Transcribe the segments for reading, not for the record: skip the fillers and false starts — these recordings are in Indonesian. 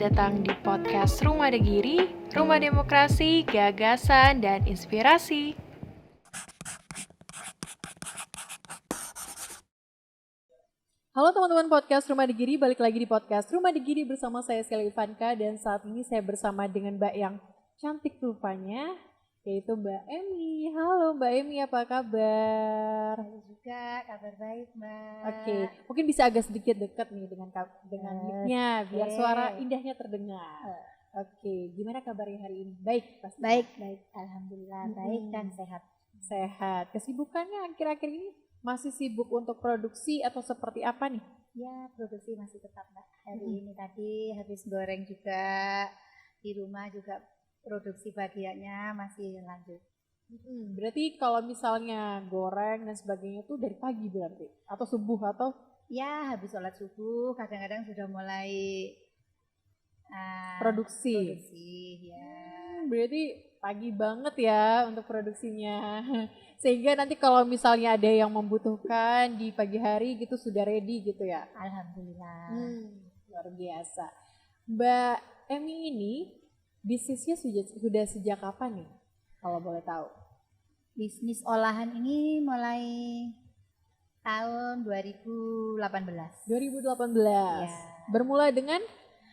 datang di podcast Rumah Degiri, Rumah Demokrasi, Gagasan, dan Inspirasi. Halo teman-teman podcast Rumah Degiri, balik lagi di podcast Rumah Degiri bersama saya Sela Ivanka, dan saat ini saya bersama dengan Mbak yang cantik rupanya, yaitu Mbak Emi. Halo Mbak Emi, apa kabar? Baik juga, kabar baik Mbak. Oke, mungkin bisa agak sedikit dekat nih dengan mic-nya biar oke. suara indahnya terdengar. Oke, gimana kabarnya hari ini? Baik, pasti. Baik, alhamdulillah Mm-mm. baik dan sehat. Sehat. Kesibukannya akhir-akhir ini masih sibuk untuk produksi atau seperti apa nih? Ya, produksi masih tetap Mbak. Hari Mm-mm. ini tadi habis goreng juga, di rumah juga produksi bagiannya masih lanjut. Berarti kalau misalnya goreng dan sebagainya tuh dari pagi berarti? Atau subuh atau? Ya, habis sholat subuh kadang-kadang sudah mulai Produksi. ya. Berarti pagi banget ya untuk produksinya. Sehingga nanti kalau misalnya ada yang membutuhkan di pagi hari gitu sudah ready gitu ya? Alhamdulillah. Luar biasa. Mbak Emi ini bisnisnya sudah sejak kapan nih? Kalau boleh tahu. Bisnis olahan ini mulai tahun 2018. 2018. Ya. Bermula dengan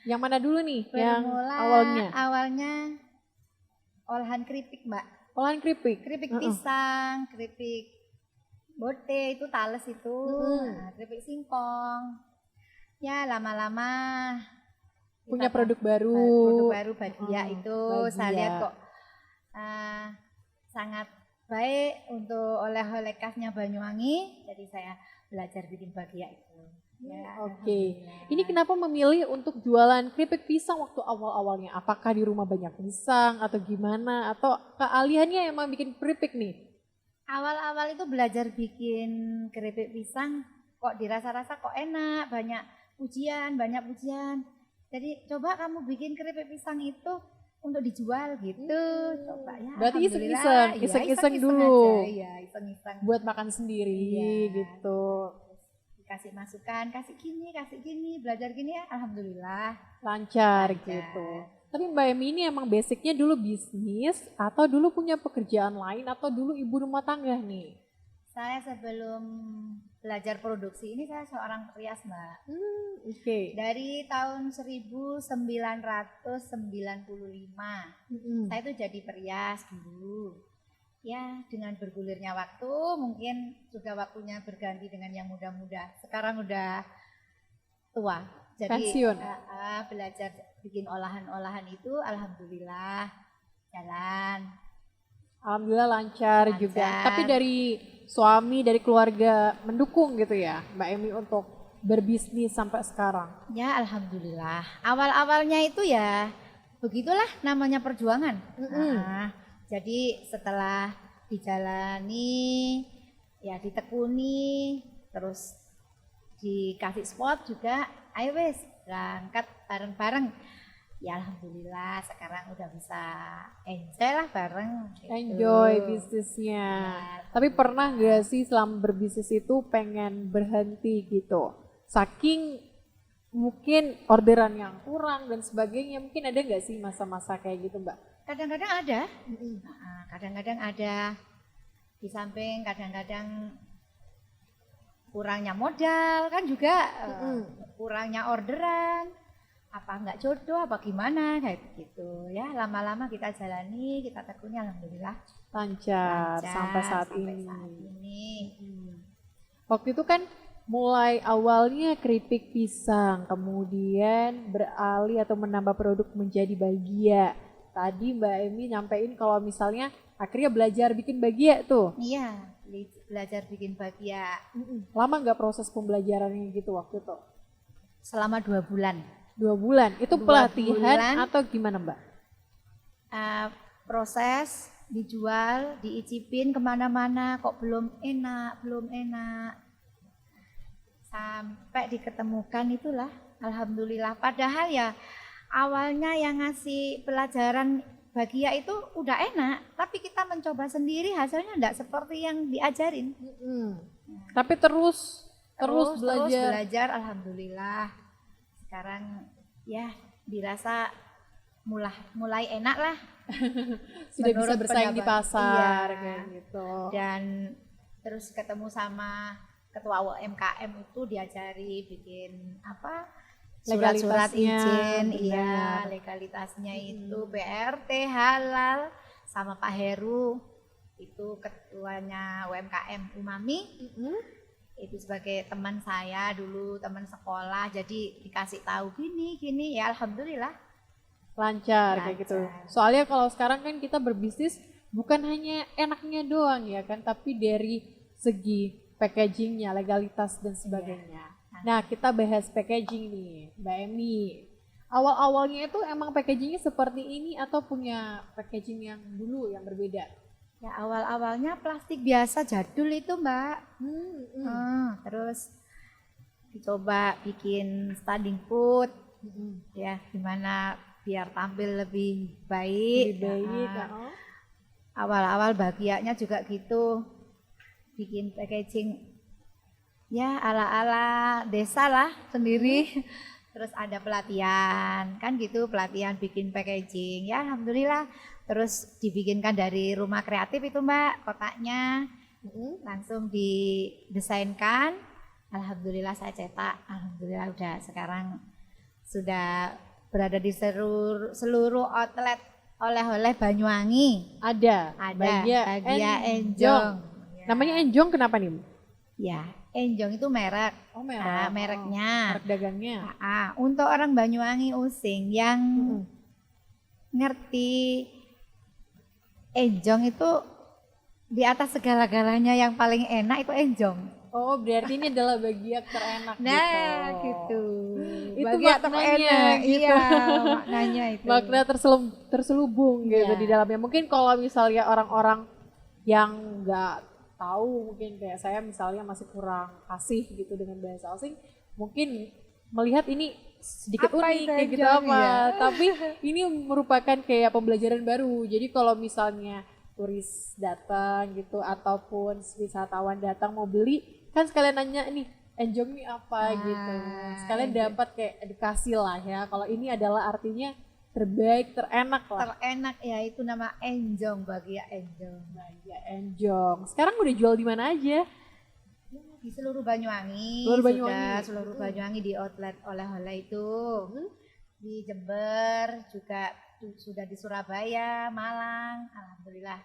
yang mana dulu nih? Yang Bermula awalnya. olahan keripik Mbak. Olahan keripik. Keripik pisang, keripik bote itu tales itu, nah, keripik singkong. Ya lama-lama Punya kita produk baru. Produk baru Bagia itu Bagia. saya lihat kok sangat baik untuk oleh-oleh khasnya Banyuwangi. Jadi saya belajar bikin Bagia itu. Ya, Oke. alhamdulillah. Ini kenapa memilih untuk jualan keripik pisang waktu awal-awalnya? Apakah di rumah banyak pisang atau gimana? Atau keahliannya emang bikin keripik nih? Awal-awal itu belajar bikin keripik pisang kok dirasa-rasa kok enak, banyak pujian. Jadi coba kamu bikin keripik pisang itu untuk dijual gitu. Coba ya. Berarti alhamdulillah. iseng-iseng Iya, dulu. aja. Iya, iseng-iseng. Buat makan sendiri Iya. gitu. Dikasih masukan, kasih gini, belajar gini ya, alhamdulillah. Lancar Lancar. gitu. Tapi Mbak Emi ini emang basicnya dulu bisnis atau dulu punya pekerjaan lain atau dulu ibu rumah tangga nih? Saya sebelum belajar produksi ini saya seorang perias Mbak. Oke. Dari tahun 1995 saya itu jadi perias dulu. Ya dengan bergulirnya waktu mungkin sudah waktunya berganti dengan yang muda-muda. Sekarang udah tua. Jadi Pensiun. belajar bikin olahan-olahan itu alhamdulillah jalan. Alhamdulillah lancar juga. Lancar. Tapi dari suami, dari keluarga mendukung gitu ya Mbak Emi untuk berbisnis sampai sekarang? Ya alhamdulillah. Awal-awalnya itu ya begitulah namanya perjuangan. Nah, jadi setelah dijalani, ya ditekuni, terus dikasih spot juga, ayo wes berangkat bareng-bareng. Ya alhamdulillah sekarang udah bisa enjoy lah bareng. gitu. Enjoy bisnisnya. Ya, Tapi pernah gak sih selama berbisnis itu pengen berhenti gitu? Saking mungkin orderan yang kurang dan sebagainya, mungkin ada gak sih masa-masa kayak gitu Mbak? kadang-kadang ada. Kadang-kadang ada. Di samping kadang-kadang kurangnya modal kan juga, kurangnya orderan, apa enggak jodoh apa gimana kayak gitu ya. Lama-lama kita jalani, kita tekuni alhamdulillah Lancar lancar sampai saat sampai ini. saat ini. Waktu itu kan mulai awalnya keripik pisang, kemudian beralih atau menambah produk menjadi bagia. Tadi Mbak Emi nyampein kalau misalnya akhirnya belajar bikin bagia tuh. Iya, belajar bikin bagia Lama nggak proses pembelajarannya gitu waktu itu? selama 2 bulan. 2 bulan. Itu 2 pelatihan bulan. atau gimana Mbak? Proses dijual, diicipin kemana-mana kok belum enak, sampai diketemukan itulah alhamdulillah. Padahal ya awalnya yang ngasih pelajaran bagia itu udah enak, tapi kita mencoba sendiri hasilnya enggak seperti yang diajarin. Tapi terus belajar. belajar alhamdulillah. Sekarang ya dirasa mulai enak lah. Sudah bisa Menurut bersaing di pendapat. pasar Iya. kayak gitu. Dan terus ketemu sama ketua UMKM itu diajari bikin apa surat-surat Legalitasnya, izin, benar. iya legalitasnya itu PRT halal sama Pak Heru itu ketuanya UMKM Umami itu sebagai teman saya dulu teman sekolah jadi dikasih tahu gini ya alhamdulillah Lancar kayak gitu. Lancar. Soalnya kalau sekarang kan kita berbisnis bukan hanya enaknya doang ya kan, tapi dari segi packagingnya, legalitas dan sebagainya. Nah kita bahas packaging nih, Mbak Emi. Awal-awalnya itu emang packagingnya seperti ini atau punya packaging yang dulu yang berbeda? ya awal-awalnya plastik biasa jadul itu Mbak. Terus dicoba bikin standing food ya gimana biar tampil lebih baik. Lebih baik. Nah, awal-awal bahagianya juga gitu bikin packaging ya ala-ala desa lah sendiri. Terus ada pelatihan kan gitu pelatihan bikin packaging ya alhamdulillah terus dibikinkan dari rumah kreatif itu Mbak kotaknya langsung didesainkan alhamdulillah saya cetak alhamdulillah udah sekarang sudah berada di seluruh outlet oleh-oleh Banyuwangi Ada. Bagia Enjong. Enjong. Ya. Namanya Enjong kenapa nih? Ya, Enjong itu merek. Oh merek. Mereknya. Merek dagangnya. Untuk orang Banyuwangi Using yang ngerti Enjong itu di atas segala-galanya yang paling enak itu Enjong. Oh berarti ini adalah bagian terenak Nah, gitu. gitu. Itu Bagian maknanya, terenak, gitu. Iya, maknanya itu. Makna terselubung gitu Iya. di dalamnya. Mungkin kalau misalnya orang-orang yang nggak tahu mungkin kayak saya misalnya masih kurang fasih gitu dengan bahasa asing, mungkin melihat ini sedikit Apa unik itu kayak gitu Enjong, apa. ya? Tapi ini merupakan kayak pembelajaran baru. Jadi kalau misalnya turis datang gitu ataupun wisatawan datang mau beli kan sekalian nanya nih Enjong ini apa gitu. Sekalian Enjong. dapat kayak edukasi lah ya. Kalau ini adalah artinya terbaik, terenak lah. Terenak ya itu nama Enjong, Bagia Enjong. Bagia Enjong. Sekarang udah jual di mana aja? Di seluruh Banyuwangi, Seluruh Banyuwangi. sudah seluruh Banyuwangi di outlet oleh-oleh itu. Di Jember juga sudah di Surabaya, Malang, alhamdulillah.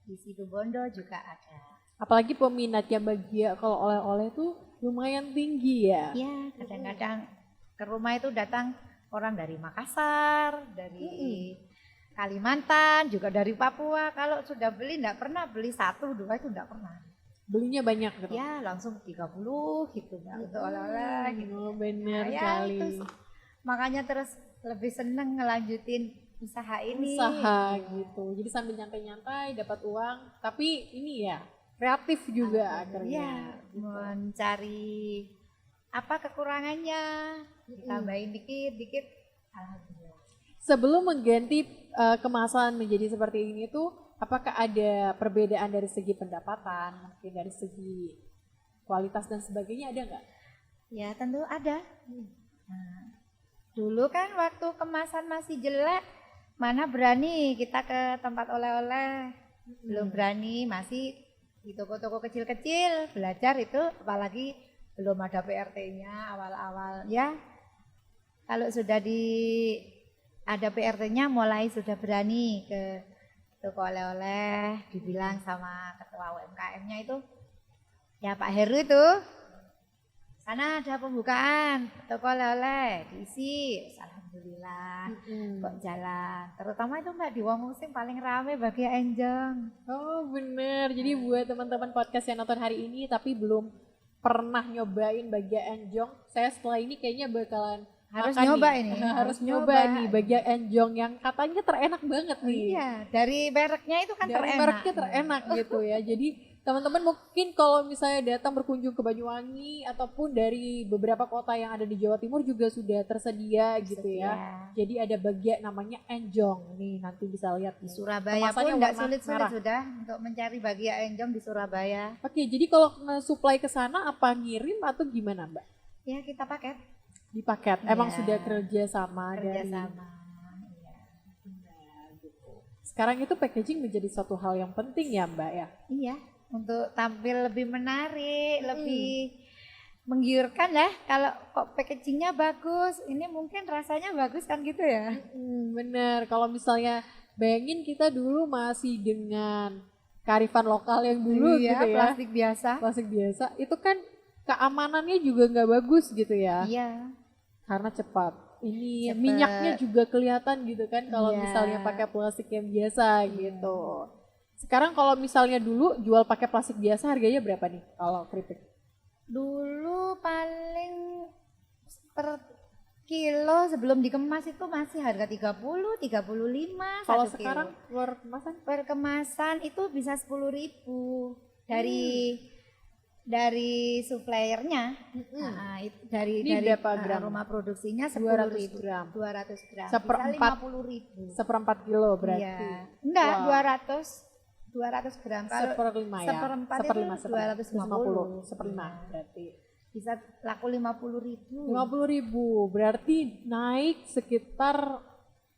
Di Situbondo juga ada. Apalagi peminatnya Bagia kalau oleh-oleh tuh lumayan tinggi ya. Ya, kadang-kadang ke rumah itu datang orang dari Makassar, dari Kalimantan, juga dari Papua. Kalau sudah beli enggak pernah beli 1, 2 itu enggak pernah. Belinya banyak gitu. Ya, langsung 30 gitu Mbak untuk oleh-oleh gitu. Oh, bener Nah, ya, kali. itu makanya terus lebih seneng ngelanjutin usaha ini. Usaha gitu. Jadi sambil nyantai-nyantai dapat uang, tapi ini ya kreatif juga akhirnya. Ya, mencari apa kekurangannya, ditambahin dikit-dikit, alhamdulillah. Sebelum mengganti kemasan menjadi seperti ini tuh, apakah ada perbedaan dari segi pendapatan, mungkin dari segi kualitas dan sebagainya ada nggak? Ya tentu ada. Nah, dulu kan waktu kemasan masih jelek, mana berani kita ke tempat oleh-oleh, belum berani, masih di toko-toko kecil-kecil belajar itu, apalagi belum ada PRT-nya awal-awal ya. Kalau sudah ada PRT-nya mulai sudah berani ke toko oleh-oleh, dibilang sama ketua UMKM-nya itu, ya Pak Heru itu, sana ada pembukaan toko oleh-oleh, diisi, alhamdulillah, kok jalan. Terutama itu Mbak di Wong Using paling rame Bagia Enjong. Oh bener, jadi buat teman-teman podcast yang nonton hari ini tapi belum pernah nyobain Bagia Enjong, saya setelah ini kayaknya bakalan Harus makan nyoba nih. ini, harus nyoba nih Bagia Enjong yang katanya terenak banget nih. Iya, dari mereknya itu kan Dari terenak. mereknya terenak gitu ya. Jadi teman-teman mungkin kalau misalnya datang berkunjung ke Banyuwangi ataupun dari beberapa kota yang ada di Jawa Timur juga sudah tersedia gitu ya. Jadi ada Bagia namanya Enjong nih, nanti bisa lihat Di nih. Surabaya Kemasannya pun nggak warna sulit-sulit merah. sudah untuk mencari Bagia Enjong di Surabaya. Oke, jadi kalau nge-supply ke sana apa ngirim atau gimana, Mbak? Ya kita paket. Di paket. Emang Iya. sudah kerja sama dari Kerjasama. Iya. Benar, gitu. Sekarang itu packaging menjadi suatu hal yang penting ya Mbak ya. Iya, untuk tampil lebih menarik, lebih menggiurkan ya. Kalau kok packagingnya bagus, ini mungkin rasanya bagus kan gitu ya. Bener, kalau misalnya bayangin kita dulu masih dengan kearifan lokal yang dulu Iya, gitu ya, plastik biasa. plastik biasa, itu kan keamanannya juga nggak bagus gitu ya, Iya. karena cepat. Ini Cepet. minyaknya juga kelihatan gitu kan kalau Iya. misalnya pakai plastik yang biasa gitu. Sekarang kalau misalnya dulu jual pakai plastik biasa harganya berapa nih kalau keripik? Dulu paling per kilo sebelum dikemas itu masih harga 30, 35 Kalau 1 sekarang kilo. luar kemasan Per kemasan itu bisa 10.000 dari suppliernya. Nah, itu dari Ini berapa gram? rumah produksinya 200 10.000. gram. 200 gram. Seperempat. Bisa 50.000. seperempat kilo berarti. Iya. Enggak, Wah. 200 gram. Kalau Seperlima ya. seperempat itu 250. Seperlima Iya. berarti. Bisa laku 50.000. 50.000 berarti naik sekitar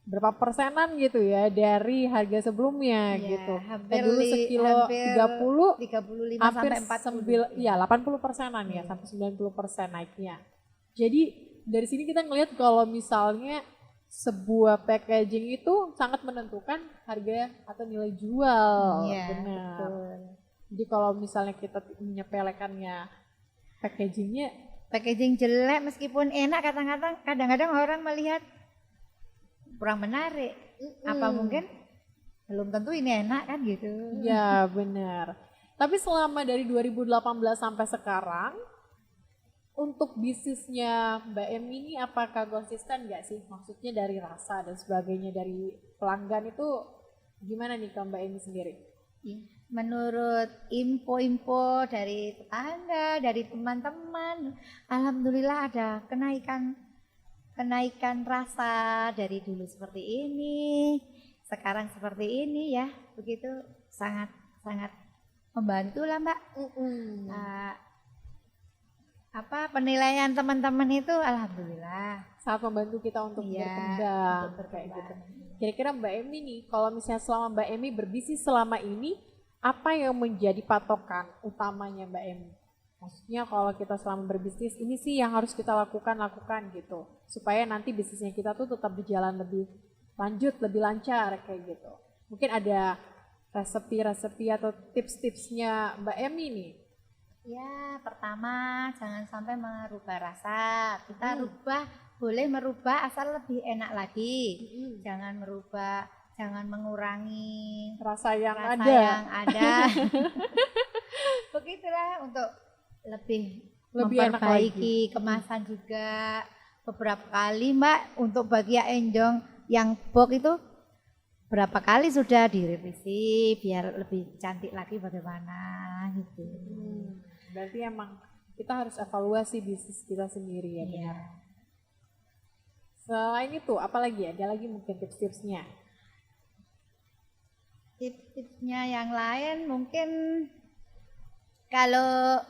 berapa persenan gitu ya dari harga sebelumnya Iya, gitu. hampir Dulu sekilo 30 35 hampir sampai 40. ya 80%-an ya sampai 90% naiknya. Jadi dari sini kita ngelihat kalau misalnya sebuah packaging itu sangat menentukan harga atau nilai jual. Iya, Benar. betul. Jadi kalau misalnya kita menyepelekannya packagingnya, Packaging jelek meskipun enak kadang-kadang orang melihat kurang menarik. Apa mungkin belum tentu ini enak kan gitu. ya benar. Tapi selama dari 2018 sampai sekarang, untuk bisnisnya Mbak Em ini apakah konsisten nggak sih? Maksudnya dari rasa dan sebagainya dari pelanggan itu gimana nih ke Mbak Emi sendiri? Menurut info-info dari tetangga, dari teman-teman, alhamdulillah ada kenaikan rasa dari dulu seperti ini, sekarang seperti ini ya, begitu sangat membantu lah Mbak. Nah, penilaian teman-teman itu alhamdulillah Sangat membantu kita untuk Iya, berkembang untuk kayak gitu. berkembang. Kira-kira Mbak Emi nih, kalau misalnya selama Mbak Emi berbisnis selama ini, apa yang menjadi patokan utamanya Mbak Emi? Maksudnya kalau kita selama berbisnis, ini sih yang harus kita lakukan gitu. Supaya nanti bisnisnya kita tuh tetap berjalan lebih lanjut, lebih lancar kayak gitu. Mungkin ada resepi-resepi atau tips-tipsnya Mbak Emi nih. Ya, pertama jangan sampai merubah rasa. Kita boleh merubah asal lebih enak lagi. Jangan merubah, jangan mengurangi Rasa yang rasa ada. yang ada. Begitulah untuk lebih Lebih enak memperbaiki kemasan juga. Beberapa kali Mbak untuk bagian enjong yang box itu berapa kali sudah direvisi biar lebih cantik lagi bagaimana gitu. Berarti emang kita harus evaluasi bisnis kita sendiri ya, benar. Selain itu, apa lagi? Ada lagi mungkin tips-tipsnya? Tips-tipsnya yang lain mungkin kalau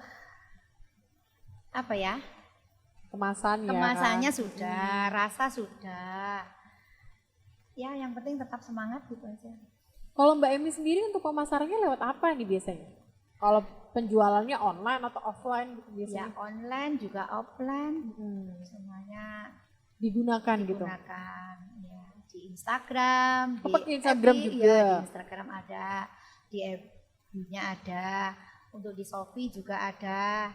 apa ya? Kemasannya sudah, rasa sudah. Ya, yang penting tetap semangat gitu aja. Kalau Mbak Emi sendiri untuk pemasarannya lewat apa nih biasanya? Kalau penjualannya online atau offline gitu Ya, biasanya? online juga offline. Semuanya Digunakan gitu. digunakan ya, di Instagram, Oh, pakai Instagram FB, juga? ya, di Instagram ada, di FB-nya ada, untuk di Shopee juga ada,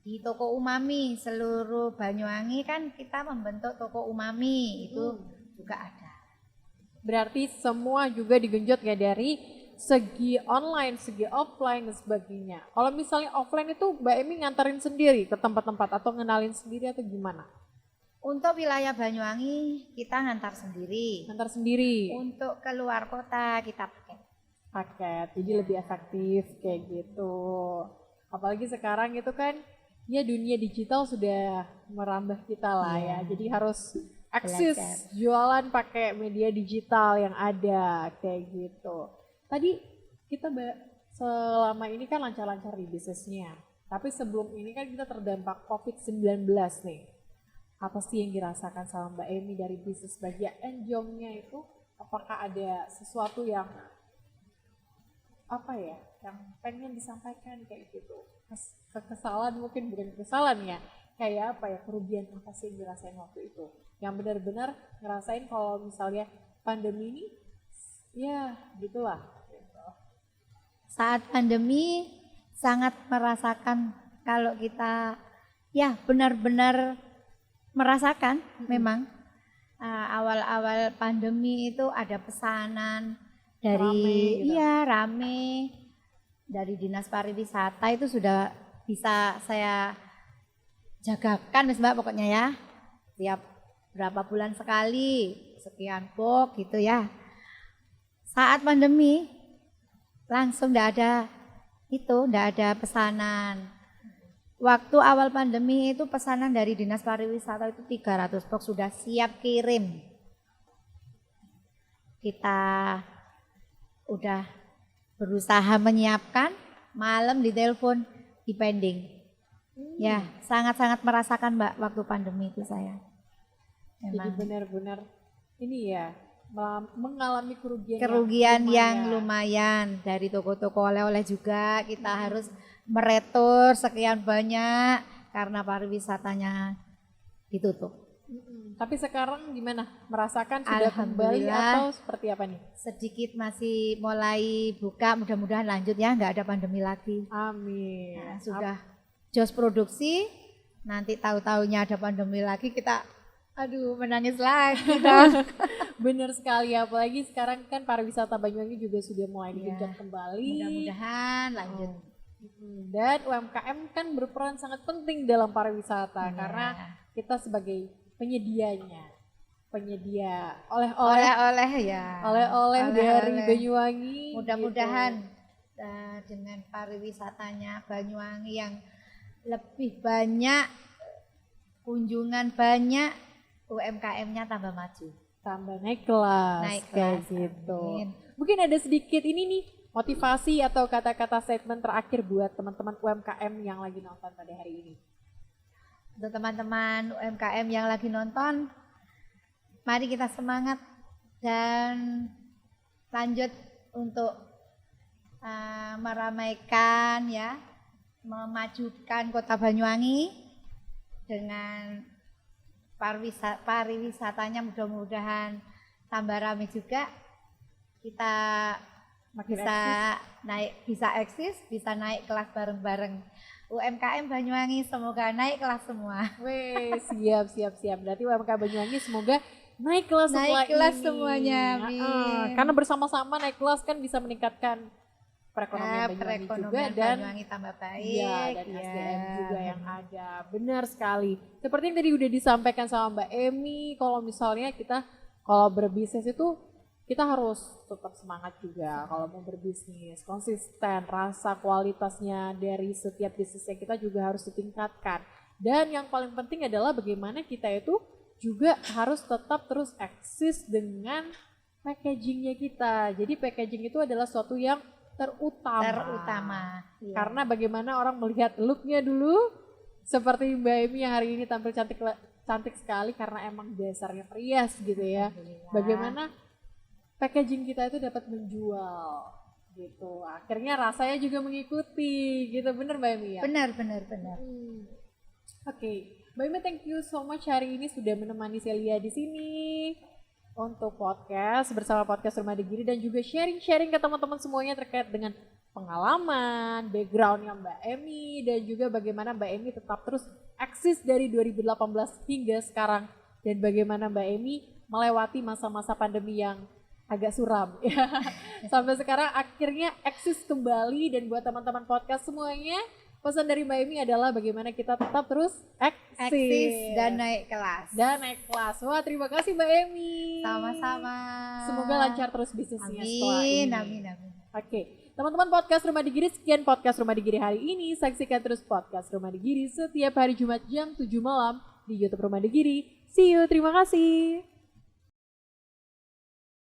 di toko Umami seluruh Banyuwangi kan kita membentuk toko Umami itu juga ada. Berarti semua juga digenjot ya dari segi online, segi offline dan sebagainya. Kalau misalnya offline itu Mbak Emi nganterin sendiri ke tempat-tempat atau ngenalin sendiri atau gimana? Untuk wilayah Banyuwangi kita ngantar sendiri. Ngantar sendiri. Untuk keluar kota kita pakai. Paket, jadi lebih efektif kayak gitu. Apalagi sekarang itu kan ya dunia digital sudah merambah kita lah ya. Jadi harus akses jualan pakai media digital yang ada kayak gitu. Tadi kita selama ini kan lancar-lancar di bisnisnya. Tapi sebelum ini kan kita terdampak COVID-19 nih. Apa sih yang dirasakan sama Mbak Emi dari bisnis baja enjongnya itu? Apakah ada sesuatu yang apa ya, yang pengen disampaikan kayak gitu? Kekesalan, mungkin bukan kekesalan ya, kayak apa ya, kerugian apa sih yang dirasain waktu itu? Yang benar-benar ngerasain kalau misalnya pandemi ini, ya gitulah. Saat pandemi sangat merasakan, kalau kita ya benar-benar merasakan memang awal-awal pandemi itu ada pesanan dari Rame gitu. iya rame dari Dinas Pariwisata, itu sudah bisa saya jagakan Mbak, pokoknya ya tiap berapa bulan sekali sekian box gitu ya. Saat pandemi langsung enggak ada pesanan. Waktu awal pandemi itu pesanan dari Dinas Pariwisata itu 300 box sudah siap kirim. Kita udah berusaha menyiapkan, malam ditelepon, dipending. Ya, sangat-sangat merasakan Mbak waktu pandemi itu saya. Jadi Memang benar-benar ini ya, mengalami kerugian yang lumayan. Dari toko-toko oleh-oleh juga kita harus meretur sekian banyak karena pariwisatanya ditutup. Tapi sekarang gimana? Merasakan sudah kembali Alhamdulillah. atau seperti apa nih? Sedikit masih mulai buka, mudah-mudahan lanjut ya, nggak ada pandemi lagi. Amin. Nah, sudah jos produksi, nanti tahu-taunya ada pandemi lagi, kita aduh menangis lagi dong. Bener sekali, apalagi sekarang kan pariwisata Banyuwangi juga sudah mulai digenjot kembali. Mudah-mudahan lanjut. Dan UMKM kan berperan sangat penting dalam pariwisata Iya. karena kita sebagai penyedianya, penyedia oleh-oleh Oleh-oleh ya. oleh-oleh dari Oleh-oleh. Banyuwangi. Mudah-mudahan dengan pariwisatanya Banyuwangi yang lebih banyak, kunjungan banyak, UMKM-nya tambah maju. Tambah naik kelas, Naik kayak kelas, gitu. amin. Mungkin ada sedikit ini nih motivasi atau kata-kata statement terakhir buat teman-teman UMKM yang lagi nonton pada hari ini. Untuk teman-teman UMKM yang lagi nonton, mari kita semangat dan lanjut untuk meramaikan ya, memajukan Kota Banyuwangi dengan pariwisatanya, mudah-mudahan tambah ramai juga. Kita bisa eksis, bisa naik kelas bareng-bareng. UMKM Banyuwangi semoga naik kelas semua. Weh, siap. Berarti UMKM Banyuwangi semoga naik kelas Naik kelas ini. semuanya, amin. Karena bersama-sama naik kelas kan bisa meningkatkan perekonomian Banyuwangi juga dan Banyuwangi tambah baik. iya, dan SDM juga yang ada. Benar sekali. Seperti yang tadi udah disampaikan sama Mbak Emi, kalau misalnya kita kalau berbisnis itu kita harus tetap semangat juga kalau mau berbisnis, konsisten, rasa kualitasnya dari setiap bisnisnya kita juga harus ditingkatkan. Dan yang paling penting adalah bagaimana kita itu juga harus tetap terus eksis dengan packagingnya kita. Jadi packaging itu adalah suatu yang terutama. Iya. Karena bagaimana orang melihat looknya dulu, seperti Mbak Emi yang hari ini tampil cantik sekali karena emang dasarnya perias gitu ya. Bagaimana packaging kita itu dapat menjual gitu. Akhirnya rasanya juga mengikuti gitu. Bener Mbak Emi ya? Benar. Oke, Mbak Emi, thank you so much hari ini sudah menemani Celia di sini untuk podcast bersama podcast Rumah Digiri dan juga sharing-sharing ke teman-teman semuanya terkait dengan pengalaman, backgroundnya Mbak Emi dan juga bagaimana Mbak Emi tetap terus eksis dari 2018 hingga sekarang dan bagaimana Mbak Emi melewati masa-masa pandemi yang agak suram ya. Sampai sekarang akhirnya eksis kembali dan buat teman-teman podcast semuanya pesan dari Mbak Emi adalah bagaimana kita tetap terus eksis Dan naik kelas. Wah, terima kasih Mbak Emi. Sama-sama. Semoga lancar terus bisnisnya setelah ini. Amin. Oke, teman-teman podcast Rumah Digiri, sekian podcast Rumah Digiri hari ini. Saksikan terus podcast Rumah Digiri setiap hari Jumat jam 7 malam di YouTube Rumah Digiri. See you, terima kasih.